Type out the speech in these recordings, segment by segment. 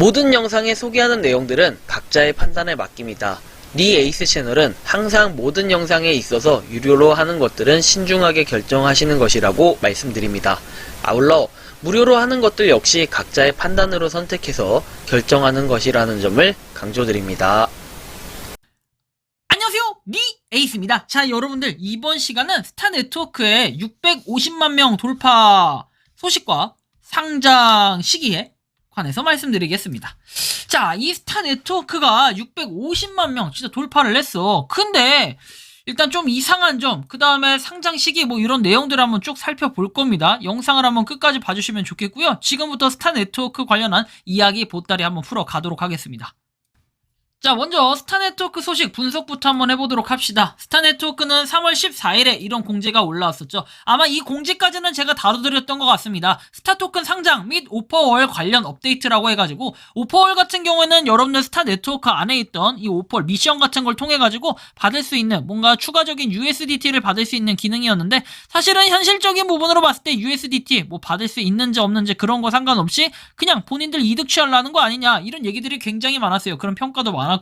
모든 영상에 소개하는 내용들은 각자의 판단에 맡깁니다. 니 에이스 채널은 항상 모든 영상에 있어서 유료로 하는 것들은 신중하게 결정하시는 것이라고 말씀드립니다. 아울러 무료로 하는 것들 역시 각자의 판단으로 선택해서 결정하는 것이라는 점을 강조드립니다. 안녕하세요, 니 에이스입니다. 자, 여러분들, 이번 시간은 스타네트워크의 650만 명 돌파 소식과 상장 시기에 관해서 말씀드리겠습니다. 자, 이 스타네트워크가 650만 명 진짜 돌파를 했어. 근데 일단 좀 이상한 점, 그 다음에 상장 시기 뭐 이런 내용들 한번 쭉 살펴볼 겁니다. 영상을 한번 끝까지 봐주시면 좋겠고요. 지금부터 스타네트워크 관련한 이야기 보따리 한번 풀어가도록 하겠습니다. 자, 먼저 스타네트워크 소식 분석부터 한번 해보도록 합시다. 스타네트워크는 3월 14일에 이런 공지가 올라왔었죠. 아마 이 공지까지는 제가 다뤄드렸던 것 같습니다. 스타토큰 상장 및 오퍼월 관련 업데이트라고 해가지고, 오퍼월 같은 경우에는 여러분들 스타네트워크 안에 있던 이 오퍼월 미션 같은 걸 통해가지고 받을 수 있는 뭔가 추가적인 USDT를 받을 수 있는 기능이었는데, 사실은 현실적인 부분으로 봤을 때 USDT 뭐 받을 수 있는지 없는지 그런 거 상관없이 그냥 본인들 이득 취하려는 거 아니냐, 이런 얘기들이 굉장히 많았어요. 그런 평가도 많았고.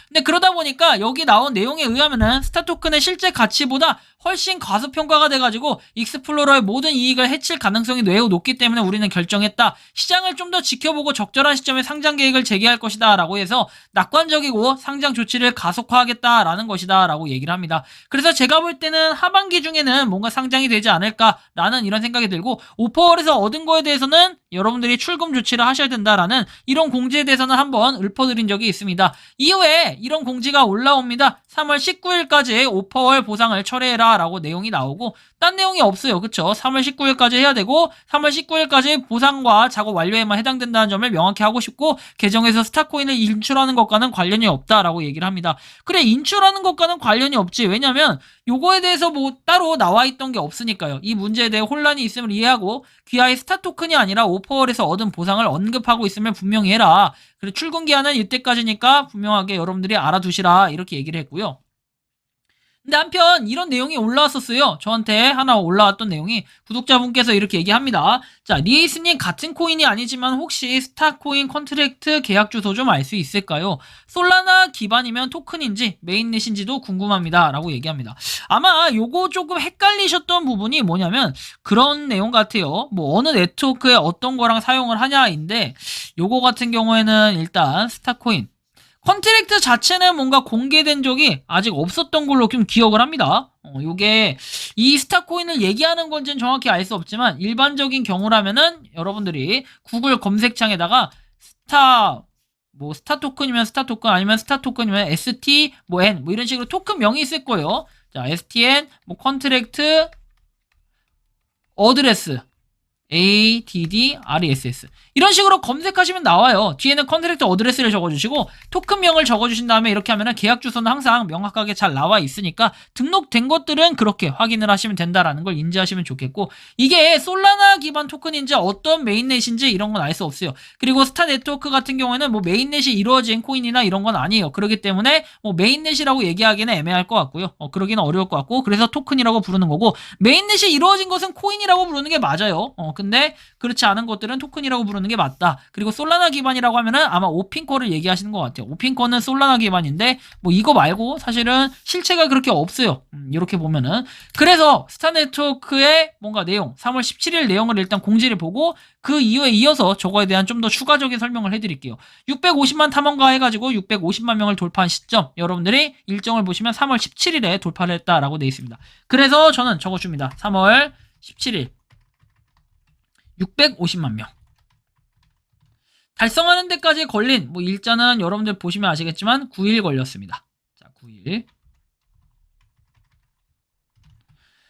근데 그러다 보니까 여기 나온 내용에 의하면은 스타토큰의 실제 가치보다 훨씬 과소평가가 돼가지고 익스플로러의 모든 이익을 해칠 가능성이 매우 높기 때문에 우리는 결정했다. 시장을 좀 더 지켜보고 적절한 시점에 상장 계획을 재개할 것이다 라고 해서 낙관적이고 상장 조치를 가속화하겠다라는 것이다 라고 얘기를 합니다. 그래서 제가 볼 때는 하반기 중에는 뭔가 상장이 되지 않을까라는 이런 생각이 들고, 오퍼월에서 얻은 거에 대해서는 여러분들이 출금 조치를 하셔야 된다라는 이런 공지에 대해서는 한번 읊어드린 적이 있습니다. 이후에 이런 공지가 올라옵니다. 3월 19일까지 오퍼월 보상을 철회해라 라고 내용이 나오고, 딴 내용이 없어요. 그쵸? 3월 19일까지 해야 되고 3월 19일까지 보상과 작업 완료에만 해당된다는 점을 명확히 하고 싶고, 계정에서 스타코인을 인출하는 것과는 관련이 없다라고 얘기를 합니다. 그래, 인출하는 것과는 관련이 없지. 왜냐면 요거에 대해서 뭐 따로 나와 있던 게 없으니까요. 이 문제에 대해 혼란이 있음을 이해하고 귀하의 스타토큰이 아니라 오퍼월에서 얻은 보상을 언급하고 있음을 분명히 해라. 그래, 출금 기한은 이때까지니까 분명하게 여러분들이 알아두시라, 이렇게 얘기를 했고요. 근데 한편 이런 내용이 올라왔었어요. 저한테 하나 올라왔던 내용이, 구독자분께서 이렇게 얘기합니다. 자, 니에이스님 같은 코인이 아니지만 혹시 스타코인 컨트랙트 계약 주소 좀 알 수 있을까요? 솔라나 기반이면 토큰인지 메인넷인지도 궁금합니다 라고 얘기합니다. 아마 요거 조금 헷갈리셨던 부분이 뭐냐면 그런 내용 같아요. 뭐 어느 네트워크에 어떤 거랑 사용을 하냐인데, 요거 같은 경우에는 일단 스타코인 컨트랙트 자체는 뭔가 공개된 적이 아직 없었던 걸로 좀 기억을 합니다. 요게 이 스타코인을 얘기하는 건지는 정확히 알 수 없지만, 일반적인 경우라면은 여러분들이 구글 검색창에다가 스타토큰이면 스타토큰, 아니면 스타토큰이면 ST N 뭐 이런 식으로 토큰명이 있을 거예요. 자, STN 컨트랙트 어드레스 ADDRESS 이런 식으로 검색하시면 나와요. 뒤에는 컨트랙트 어드레스를 적어주시고 토큰명을 적어주신 다음에 이렇게 하면은 계약 주소는 항상 명확하게 잘 나와 있으니까 등록된 것들은 그렇게 확인을 하시면 된다라는 걸 인지하시면 좋겠고, 이게 솔라나 기반 토큰인지 어떤 메인넷인지 이런 건 알 수 없어요. 그리고 스타 네트워크 같은 경우에는 뭐 메인넷이 이루어진 코인이나 이런 건 아니에요. 그렇기 때문에 뭐 메인넷이라고 얘기하기는 애매할 것 같고요. 그러기는 어려울 것 같고, 그래서 토큰이라고 부르는 거고, 메인넷이 이루어진 것은 코인이라고 부르는 게 맞아요. 근데 그렇지 않은 것들은 토큰이라고 부르는 게 맞다. 그리고 솔라나 기반이라고 하면은 아마 오핀코를 얘기하시는 것 같아요. 오핀코는 솔라나 기반인데 뭐 이거 말고 사실은 실체가 그렇게 없어요. 이렇게 보면은. 그래서 스타네트워크의 뭔가 내용, 3월 17일 내용을 일단 공지를 보고 그 이후에 이어서 저거에 대한 좀 더 추가적인 설명을 해드릴게요. 650만 탐험가 해가지고 650만 명을 돌파한 시점, 여러분들이 일정을 보시면 3월 17일에 돌파를 했다라고 되어 있습니다. 그래서 저는 적어줍니다. 3월 17일 650만 명 달성하는 데까지 걸린 뭐 일자는 여러분들 보시면 아시겠지만 9일 걸렸습니다. 자, 9일.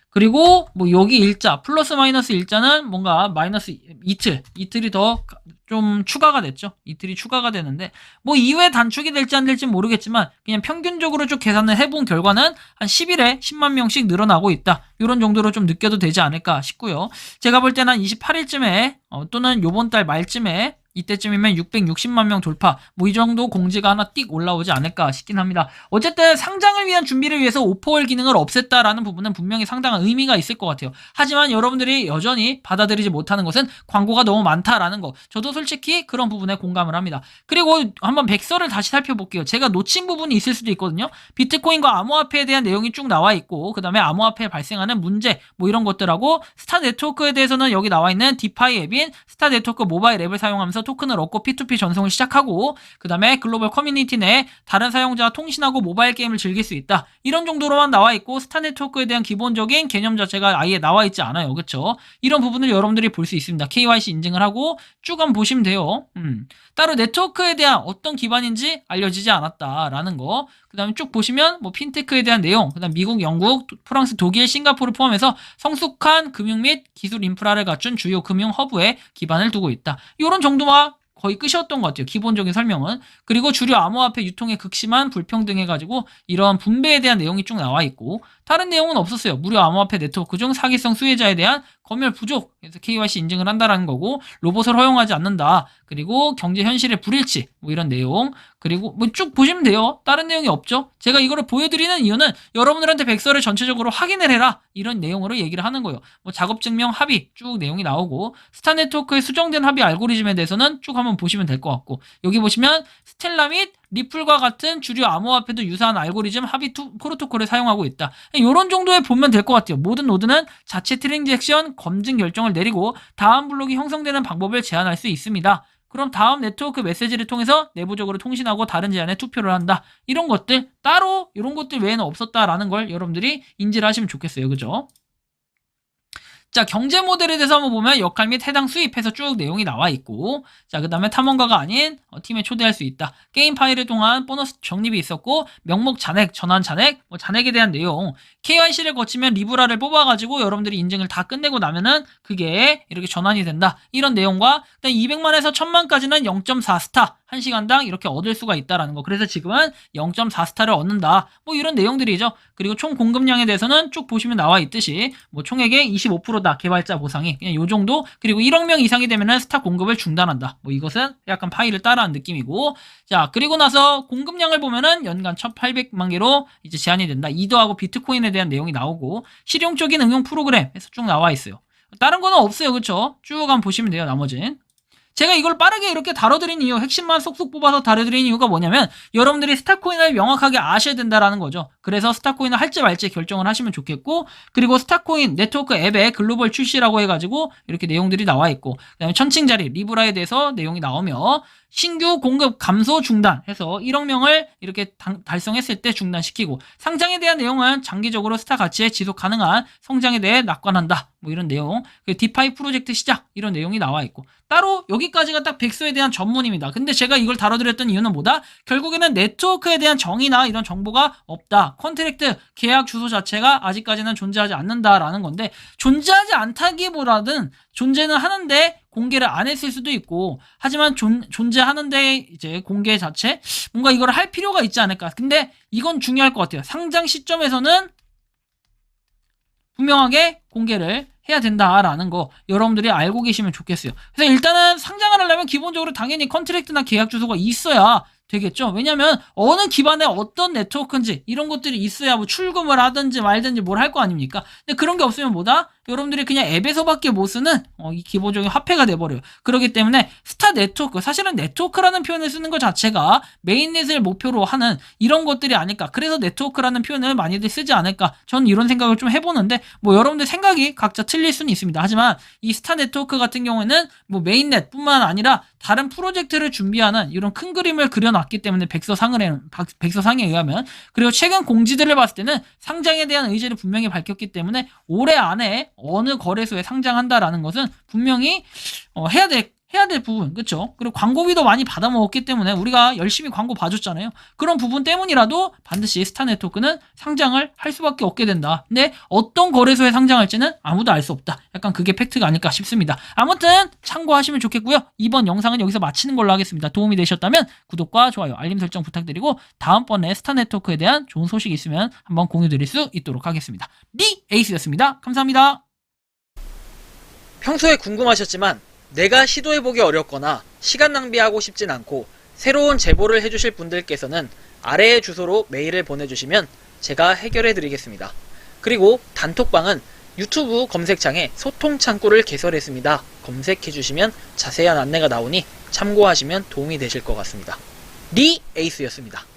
그리고 뭐 여기 일자 플러스 마이너스 일자는 뭔가 마이너스 이틀이 더 좀 추가가 됐죠. 이틀이 추가가 되는데 뭐 이후에 단축이 될지 안 될지 모르겠지만 그냥 평균적으로 쭉 계산을 해본 결과는 한 10일에 10만 명씩 늘어나고 있다. 이런 정도로 좀 느껴도 되지 않을까 싶고요. 제가 볼 때는 한 28일쯤에 또는 요번 달 말쯤에 이때쯤이면 660만 명 돌파, 뭐 이 정도 공지가 하나 띡 올라오지 않을까 싶긴 합니다. 어쨌든 상장을 위한 준비를 위해서 오퍼월 기능을 없앴다라는 부분은 분명히 상당한 의미가 있을 것 같아요. 하지만 여러분들이 여전히 받아들이지 못하는 것은 광고가 너무 많다라는 거. 저도 솔직히 그런 부분에 공감을 합니다. 그리고 한번 백서를 다시 살펴볼게요. 제가 놓친 부분이 있을 수도 있거든요. 비트코인과 암호화폐에 대한 내용이 쭉 나와 있고, 그 다음에 암호화폐에 발생하는 문제, 뭐 이런 것들하고, 스타 네트워크에 대해서는 여기 나와 있는 디파이 앱인 스타 네트워크 모바일 앱을 사용하면서 토큰을 얻고 P2P 전송을 시작하고, 그 다음에 글로벌 커뮤니티 내에 다른 사용자와 통신하고 모바일 게임을 즐길 수 있다. 이런 정도로만 나와 있고, 스타 네트워크에 대한 기본적인 개념 자체가 아예 나와 있지 않아요. 그쵸? 이런 부분을 여러분들이 볼 수 있습니다. KYC 인증을 하고 쭉 한번 보시면 돼요. 따로 네트워크에 대한 어떤 기반인지 알려지지 않았다라는 거. 그 다음에 쭉 보시면 뭐 핀테크에 대한 내용, 그 다음 미국, 영국, 프랑스, 독일, 싱가포르를 포함해서 성숙한 금융 및 기술 인프라를 갖춘 주요 금융 허브에 기반을 두고 있다. 이런 정도만 거의 끝이었던 것 같아요. 기본적인 설명은. 그리고 주류 암호화폐 유통의 극심한 불평등해가지고 이런 분배에 대한 내용이 쭉 나와 있고, 다른 내용은 없었어요. 무료 암호화폐 네트워크 중 사기성 수혜자에 대한 검열 부족, 그래서 KYC 인증을 한다라는 거고, 로봇을 허용하지 않는다. 그리고 경제 현실의 불일치, 뭐 이런 내용. 그리고 뭐 쭉 보시면 돼요. 다른 내용이 없죠. 제가 이거를 보여드리는 이유는 여러분들한테 백서를 전체적으로 확인을 해라, 이런 내용으로 얘기를 하는 거예요. 뭐 작업증명 합의 쭉 내용이 나오고, 스타 네트워크의 수정된 합의 알고리즘에 대해서는 쭉 한번 보시면 될 것 같고, 여기 보시면 스텔라 및 리플과 같은 주류 암호화폐도 유사한 알고리즘 합의 프로토콜을 사용하고 있다. 이런 정도에 보면 될 것 같아요. 모든 노드는 자체 트랜잭션 검증 결정을 내리고 다음 블록이 형성되는 방법을 제한할 수 있습니다. 그럼 다음 네트워크 메시지를 통해서 내부적으로 통신하고 다른 제안에 투표를 한다. 이런 것들, 따로 이런 것들 외에는 없었다라는 걸 여러분들이 인지를 하시면 좋겠어요. 그죠? 자, 경제 모델에 대해서 한번 보면 역할 및 해당 수입해서 쭉 내용이 나와 있고, 자, 그 다음에 탐험가가 아닌 팀에 초대할 수 있다. 게임 파일을 통한 보너스 적립이 있었고, 명목 잔액, 전환 잔액, 뭐 잔액에 대한 내용, KYC를 거치면 리브라를 뽑아가지고 여러분들이 인증을 다 끝내고 나면은 그게 이렇게 전환이 된다. 이런 내용과 200만에서 1000만까지는 0.4스타 1시간당 이렇게 얻을 수가 있다라는 거. 그래서 지금은 0.4스타를 얻는다. 뭐 이런 내용들이죠. 그리고 총 공급량에 대해서는 쭉 보시면 나와 있듯이 뭐 총액의 25%다. 개발자 보상이. 그냥 요 정도. 그리고 1억 명 이상이 되면은 스타 공급을 중단한다. 뭐 이것은 약간 파일을 따라한 느낌이고. 자, 그리고 나서 공급량을 보면은 연간 1800만 개로 이제 제한이 된다. 이더하고 비트코인에 대한 내용이 나오고, 실용적인 응용 프로그램에서 쭉 나와 있어요. 다른 거는 없어요. 그쵸? 쭉 한번 보시면 돼요. 나머지는. 제가 이걸 빠르게 이렇게 다뤄드린 이유, 핵심만 쏙쏙 뽑아서 다뤄드린 이유가 뭐냐면 여러분들이 스타코인을 명확하게 아셔야 된다라는 거죠. 그래서 스타코인을 할지 말지 결정을 하시면 좋겠고, 그리고 스타코인 네트워크 앱에 글로벌 출시라고 해가지고 이렇게 내용들이 나와 있고, 그다음에 천칭자리 리브라에 대해서 내용이 나오며, 신규 공급 감소 중단 해서 1억 명을 이렇게 달성했을 때 중단시키고, 상장에 대한 내용은 장기적으로 스타 가치에 지속 가능한 성장에 대해 낙관한다. 뭐 이런 내용. 디파이 프로젝트 시작 이런 내용이 나와 있고, 따로 여기까지가 딱 백서에 대한 전문입니다. 근데 제가 이걸 다뤄드렸던 이유는 뭐다? 결국에는 네트워크에 대한 정의나 이런 정보가 없다. 컨트랙트 계약 주소 자체가 아직까지는 존재하지 않는다라는 건데, 존재하지 않다기보다는 존재는 하는데 공개를 안 했을 수도 있고, 하지만 존재하는데 이제 공개 자체 뭔가 이걸 할 필요가 있지 않을까. 근데 이건 중요할 것 같아요. 상장 시점에서는 분명하게 공개를 해야 된다라는 거 여러분들이 알고 계시면 좋겠어요. 그래서 일단은 상장을 하려면 기본적으로 당연히 컨트랙트나 계약 주소가 있어야 되겠죠. 왜냐면 어느 기반에 어떤 네트워크인지 이런 것들이 있어야 뭐 출금을 하든지 말든지 뭘 할 거 아닙니까? 근데 그런 게 없으면 뭐다? 여러분들이 그냥 앱에서밖에 못 쓰는 이 기본적인 화폐가 돼버려요. 그렇기 때문에 스타 네트워크, 사실은 네트워크라는 표현을 쓰는 것 자체가 메인넷을 목표로 하는 이런 것들이 아닐까. 그래서 네트워크라는 표현을 많이들 쓰지 않을까. 저는 이런 생각을 좀 해보는데, 뭐 여러분들 생각이 각자 틀릴 수는 있습니다. 하지만 이 스타 네트워크 같은 경우에는 뭐 메인넷뿐만 아니라 다른 프로젝트를 준비하는 이런 큰 그림을 그려놨기 때문에 백서상에 의하면, 그리고 최근 공지들을 봤을 때는 상장에 대한 의지를 분명히 밝혔기 때문에 올해 안에 어느 거래소에 상장한다라는 것은 분명히 해야 될 부분, 그쵸? 그리고 광고비도 많이 받아먹었기 때문에 우리가 열심히 광고 봐줬잖아요. 그런 부분 때문이라도 반드시 스타 네트워크는 상장을 할 수밖에 없게 된다. 근데 어떤 거래소에 상장할지는 아무도 알 수 없다. 약간 그게 팩트가 아닐까 싶습니다. 아무튼 참고하시면 좋겠고요. 이번 영상은 여기서 마치는 걸로 하겠습니다. 도움이 되셨다면 구독과 좋아요, 알림 설정 부탁드리고, 다음번에 스타 네트워크에 대한 좋은 소식이 있으면 한번 공유드릴 수 있도록 하겠습니다. 리 에이스였습니다. 감사합니다. 평소에 궁금하셨지만 내가 시도해보기 어렵거나 시간 낭비하고 싶진 않고 새로운 제보를 해주실 분들께서는 아래의 주소로 메일을 보내주시면 제가 해결해드리겠습니다. 그리고 단톡방은 유튜브 검색창에 소통 창구를 개설했습니다. 검색해주시면 자세한 안내가 나오니 참고하시면 도움이 되실 것 같습니다. 리 에이스였습니다.